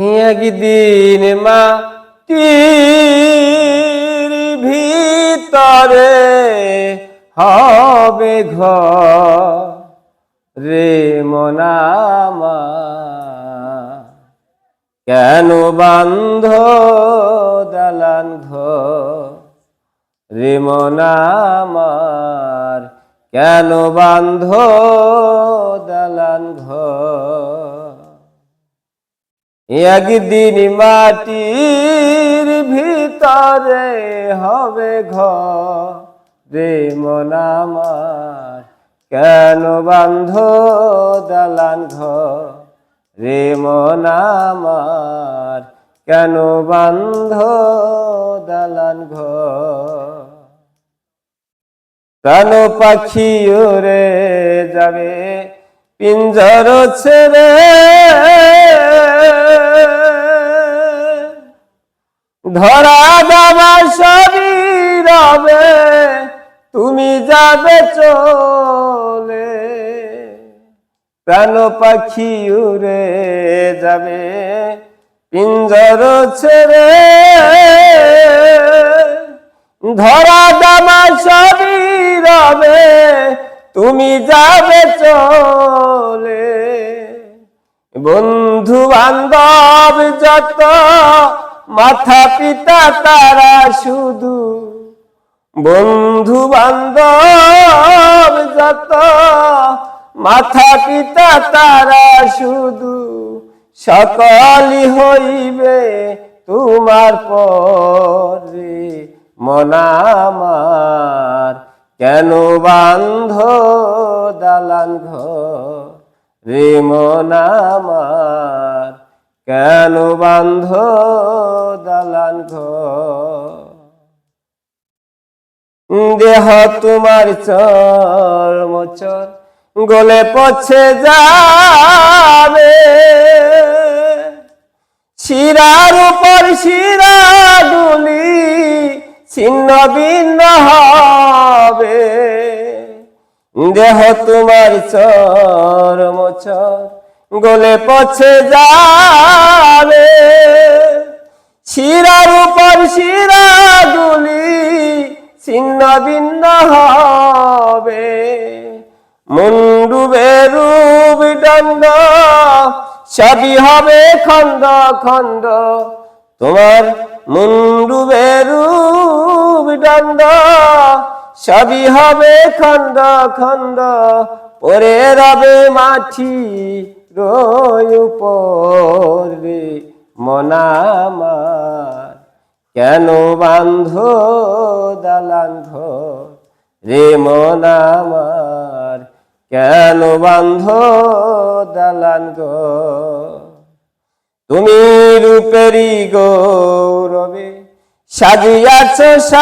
একদিন মাটির ভিতরে হবে ঘর রে মন আমার, কেন বান্ধ দালান ঘর রে মন আমার, কেন বান্ধ দালান ঘর। একদিন মাটির ভিতরে হবে ঘর রে মন আমার, কেন বান্ধ দালান ঘর রে মন আমার, কেন বান্ধ দালান ঘর। প্রাণ পাখি উড়ে যাবে পিঞ্জর ছেড়ে, ধরা দেওয়া সবই রবে তুমি যাবে চলে। প্রাণ পাখি উড়ে যাবে পিঞ্জর ছেড়ে, ধরা দেওয়া সবই রবে তুমি যাবে চলে। বন্ধু বান্ধব যত মাতা পিতা তারা শুধু, বন্ধু বান্ধব যত মাতা পিতা তারা শুধু, সকলই হইবে তোমার পরে মন আমার, কেন বান্ধ দালান ঘর রে মন আমার, কেন বান্ধ দালান ঘর। দেহ তোমার চর্মচর গলে পচে যাবে, শিরার উপর শিরাগুলি ছিন্ন ভিন্ন হবে। দেহ তোমার চর্মচর গলে পচে যাবে, শিরার উপর শিরাগুলি ছিন্ন ভিন্ন হবে। মুন্ডুবে রূপ দণ্ড সবই হবে খণ্ড খণ্ড, তোমার মুন্ডুবে রূপ দণ্ড সবই হবে খণ্ড খণ্ড। পরে রবে মাটি রয় উপরে মন আমার, কেন বান্ধ দালান ঘর রে মন আমার, কেন বান্ধ দালান ঘর। তুমি রূপেরই গৌরবে সাজিয়াছ সাজ,